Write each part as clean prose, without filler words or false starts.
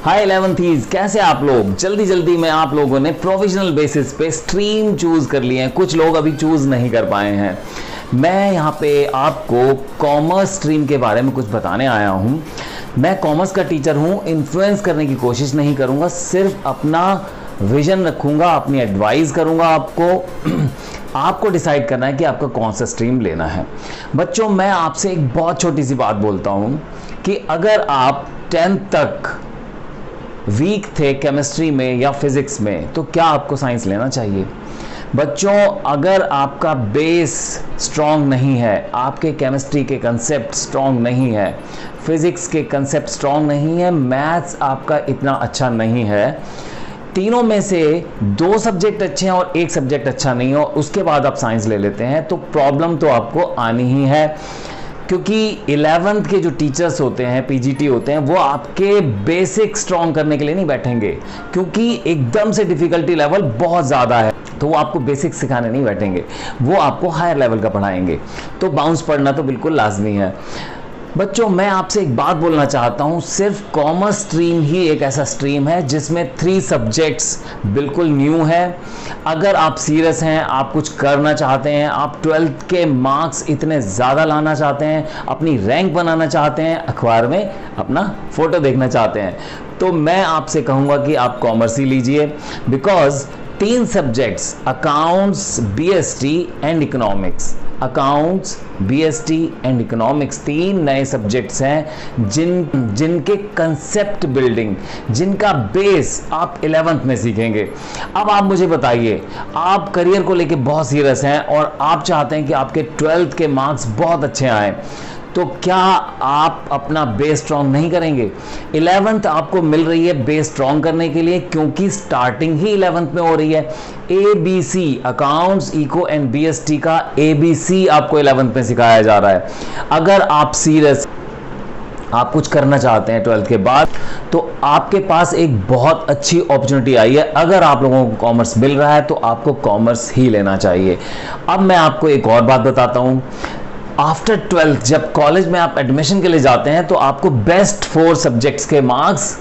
हाय 11ths, कैसे आप लोग। जल्दी जल्दी में आप लोगों ने प्रोविजनल बेसिस पे स्ट्रीम चूज कर लिए हैं, कुछ लोग अभी चूज नहीं कर पाए हैं। मैं यहाँ पे आपको कॉमर्स स्ट्रीम के बारे में कुछ बताने आया हूँ। मैं कॉमर्स का टीचर हूँ, इन्फ्लुएंस करने की कोशिश नहीं करूँगा, सिर्फ अपना विजन रखूँगा, अपनी एडवाइस करूँगा आपको। आपको डिसाइड करना है कि आपका कौन सा स्ट्रीम लेना है। बच्चों, मैं आपसे एक बहुत छोटी सी बात बोलता हूँ कि अगर आप 10th तक वीक थे केमिस्ट्री में या फिजिक्स में, तो क्या आपको साइंस लेना चाहिए? बच्चों, अगर आपका बेस स्ट्रॉन्ग नहीं है, आपके केमिस्ट्री के कंसेप्ट स्ट्रॉन्ग नहीं है, फिजिक्स के कंसेप्ट स्ट्रॉन्ग नहीं है, मैथ्स आपका इतना अच्छा नहीं है, तीनों में से 2 सब्जेक्ट अच्छे हैं और 1 सब्जेक्ट अच्छा नहीं हो, उसके बाद आप साइंस ले लेते हैं, तो प्रॉब्लम तो आपको आनी ही है। क्योंकि 11th के जो टीचर्स होते हैं, पीजीटी होते हैं, वो आपके बेसिक स्ट्रॉन्ग करने के लिए नहीं बैठेंगे, क्योंकि एकदम से डिफिकल्टी लेवल बहुत ज़्यादा है, तो वो आपको बेसिक सिखाने नहीं बैठेंगे, वो आपको हायर लेवल का पढ़ाएंगे। तो बाउंस पढ़ना तो बिल्कुल लाजमी है। बच्चों, मैं आपसे एक बात बोलना चाहता हूँ, सिर्फ कॉमर्स स्ट्रीम ही एक ऐसा स्ट्रीम है जिसमें 3 सब्जेक्ट्स बिल्कुल न्यू है। अगर आप सीरियस हैं, आप कुछ करना चाहते हैं, आप 12th के मार्क्स इतने ज़्यादा लाना चाहते हैं, अपनी रैंक बनाना चाहते हैं, अखबार में अपना फ़ोटो देखना चाहते हैं, तो मैं आपसे कहूँगा कि आप कॉमर्स ही लीजिए। Because 3 subjects, accounts, BST and economics, accounts, BST and economics, 3 नए सब्जेक्ट्स हैं जिनके कंसेप्ट बिल्डिंग, जिनका बेस आप 11th में सीखेंगे। अब आप मुझे बताइए, आप करियर को लेके बहुत सीरियस हैं और आप चाहते हैं कि आपके 12th के मार्क्स बहुत अच्छे आए, तो क्या आप अपना बेस स्ट्रॉन्ग नहीं करेंगे? 11th आपको मिल रही है बेस स्ट्रॉन्ग करने के लिए, क्योंकि स्टार्टिंग ही 11th में हो रही है। ABC, accounts, eco and BST का ABC आपको 11th में सिखाया जा रहा है। अगर आप सीरियस, आप कुछ करना चाहते हैं 12th के बाद, तो आपके पास एक बहुत अच्छी अपॉर्चुनिटी आई है। अगर आप लोगों को कॉमर्स मिल रहा है तो आपको कॉमर्स ही लेना चाहिए। अब मैं आपको एक और बात बताता हूँ। आफ्टर 12th जब कॉलेज में आप एडमिशन के लिए जाते हैं, तो आपको बेस्ट 4 सब्जेक्ट्स के मार्क्स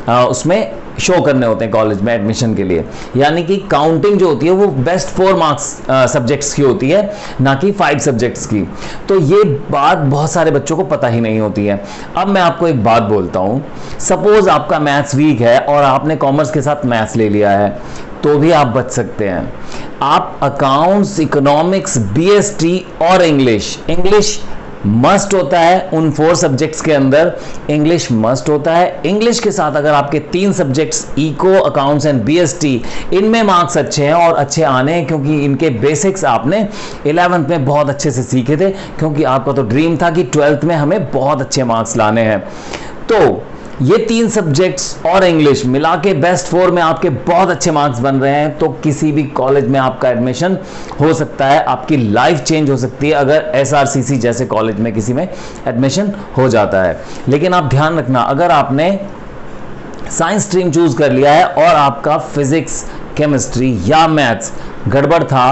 उसमें शो करने होते हैं कॉलेज में एडमिशन के लिए। यानी कि काउंटिंग जो होती है वो बेस्ट 4 मार्क्स सब्जेक्ट्स की होती है, ना कि 5 सब्जेक्ट्स की। तो ये बात बहुत सारे बच्चों को पता ही नहीं होती है। अब मैं आपको एक बात बोलता हूँ, सपोज आपका मैथ्स वीक है और आपने कॉमर्स के साथ मैथ्स ले लिया है, तो भी आप बच सकते हैं। आप अकाउंट्स, इकोनॉमिक्स, बीएसटी और इंग्लिश मस्ट होता है उन 4 सब्जेक्ट्स के अंदर, इंग्लिश मस्ट होता है। इंग्लिश के साथ अगर आपके 3 subjects, eco, accounts and BST, इनमें मार्क्स अच्छे हैं और अच्छे आने हैं, क्योंकि इनके बेसिक्स आपने 11th में बहुत अच्छे से सीखे थे, क्योंकि आपका तो ड्रीम था कि 12th में हमें बहुत अच्छे मार्क्स लाने हैं। तो ये 3 सब्जेक्ट्स और इंग्लिश मिला के बेस्ट 4 में आपके बहुत अच्छे मार्क्स बन रहे हैं, तो किसी भी कॉलेज में आपका एडमिशन हो सकता है, आपकी लाइफ चेंज हो सकती है अगर एसआरसीसी जैसे कॉलेज में किसी में एडमिशन हो जाता है। लेकिन आप ध्यान रखना, अगर आपने साइंस स्ट्रीम चूज कर लिया है और आपका फिजिक्स, केमिस्ट्री या मैथ्स गड़बड़ था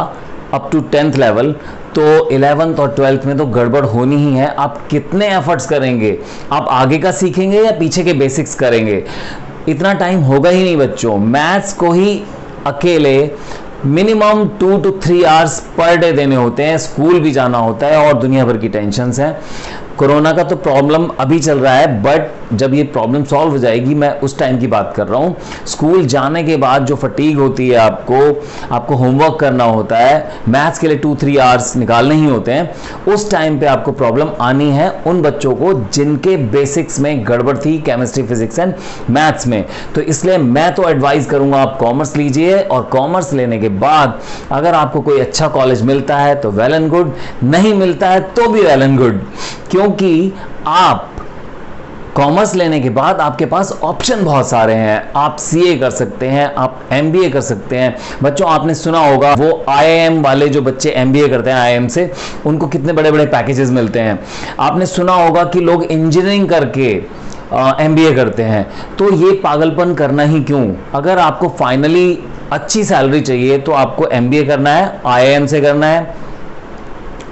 अप टू 10th लेवल, तो 11th और 12th में तो गड़बड़ होनी ही है। आप कितने एफर्ट्स करेंगे? आप आगे का सीखेंगे या पीछे के बेसिक्स करेंगे? इतना टाइम होगा ही नहीं बच्चों। मैथ्स को ही अकेले minimum 2 to 3 hours per day देने होते हैं, स्कूल भी जाना होता है और दुनिया भर की टेंशन्स हैं। कोरोना का तो प्रॉब्लम अभी चल रहा है, बट जब ये प्रॉब्लम सॉल्व हो जाएगी, मैं उस टाइम की बात कर रहा हूँ। स्कूल जाने के बाद जो फटीग होती है, आपको होमवर्क करना होता है, मैथ्स के लिए 2-3 आवर्स निकालने ही होते हैं, उस टाइम पे आपको प्रॉब्लम आनी है उन बच्चों को जिनके बेसिक्स में गड़बड़ थी, केमिस्ट्री, फिजिक्स एंड मैथ्स में। तो इसलिए मैं तो एडवाइस करूंगा आप कॉमर्स लीजिए, और कॉमर्स लेने के बाद अगर आपको कोई अच्छा कॉलेज मिलता है तो वेल एंड गुड, नहीं मिलता है तो भी वेल एंड गुड, क्योंकि आप कॉमर्स लेने के बाद आपके पास ऑप्शन बहुत सारे हैं। आप सीए कर सकते हैं, आप एमबीए कर सकते हैं। बच्चों, आपने सुना होगा वो आईआईएम वाले जो बच्चे एमबीए करते हैं आईआईएम से, उनको कितने बड़े बड़े पैकेजेस मिलते हैं। आपने सुना होगा कि लोग इंजीनियरिंग करके एमबीए करते हैं। तो ये पागलपन करना ही क्यों? अगर आपको फाइनली अच्छी सैलरी चाहिए तो आपको एमबीए करना है, आईआईएम से करना है,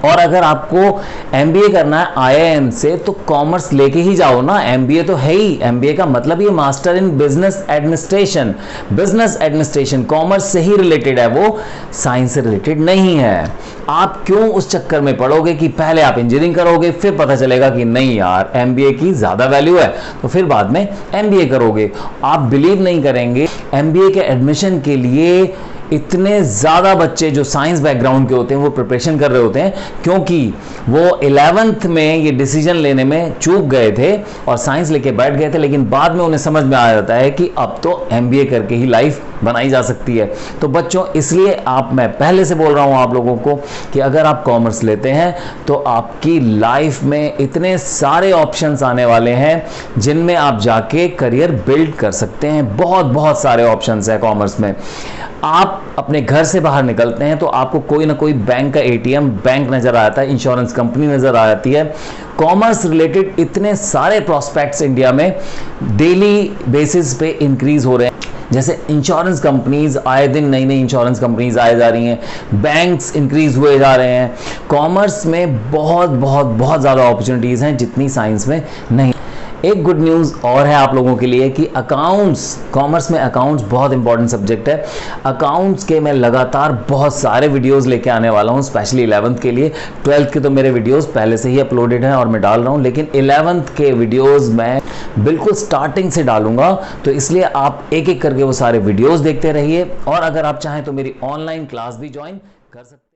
और अगर आपको एमबीए करना है आईआईएम से तो कॉमर्स लेके ही जाओ ना, एमबीए तो है ही। एमबीए का मतलब ये master in business administration, business administration commerce से ही रिलेटेड है, वो साइंस से रिलेटेड नहीं है। आप क्यों उस चक्कर में पड़ोगे कि पहले आप इंजीनियरिंग करोगे, फिर पता चलेगा कि नहीं यार एमबीए की ज्यादा वैल्यू है, तो फिर बाद में एमबीए करोगे। आप बिलीव नहीं करेंगे, एमबीए के एडमिशन के लिए इतने ज़्यादा बच्चे जो साइंस बैकग्राउंड के होते हैं वो प्रिपरेशन कर रहे होते हैं, क्योंकि वो 11th में ये डिसीजन लेने में चूक गए थे और साइंस लेके बैठ गए थे, लेकिन बाद में उन्हें समझ में आ जाता है कि अब तो एमबीए करके ही लाइफ बनाई जा सकती है। तो बच्चों, इसलिए मैं पहले से बोल रहा हूँ आप लोगों को कि अगर आप कॉमर्स लेते हैं तो आपकी लाइफ में इतने सारे ऑप्शंस आने वाले हैं जिनमें आप जाके करियर बिल्ड कर सकते हैं। बहुत बहुत सारे ऑप्शंस हैं कॉमर्स में। आप अपने घर से बाहर निकलते हैं तो आपको कोई ना कोई बैंक का एटीएम बैंक नजर आता है, इंश्योरेंस कंपनी नजर आ जाती है। कॉमर्स रिलेटेड इतने सारे प्रोस्पेक्ट्स इंडिया में डेली बेसिस पे इंक्रीज हो रहे हैं। जैसे इंश्योरेंस कंपनीज, आए दिन नई नई इंश्योरेंस कंपनीज आए जा रही हैं, बैंक्स इंक्रीज हुए जा रहे हैं। कॉमर्स में बहुत बहुत बहुत ज़्यादा अपॉर्चुनिटीज़ हैं जितनी साइंस में नहीं। एक गुड न्यूज़ और है आप लोगों के लिए कि अकाउंट्स, कॉमर्स में अकाउंट्स बहुत इंपॉर्टेंट सब्जेक्ट है। अकाउंट्स के मैं लगातार बहुत सारे वीडियोस लेके आने वाला हूँ, स्पेशली 11th के लिए। 12th के तो मेरे वीडियोस पहले से ही अपलोडेड हैं और मैं डाल रहा हूँ, लेकिन 11th के वीडियोस मैं बिल्कुल स्टार्टिंग से डालूंगा। तो इसलिए आप एक एक करके वो सारे वीडियोस देखते रहिए, और अगर आप चाहें तो मेरी ऑनलाइन क्लास भी ज्वाइन कर सकते हैं।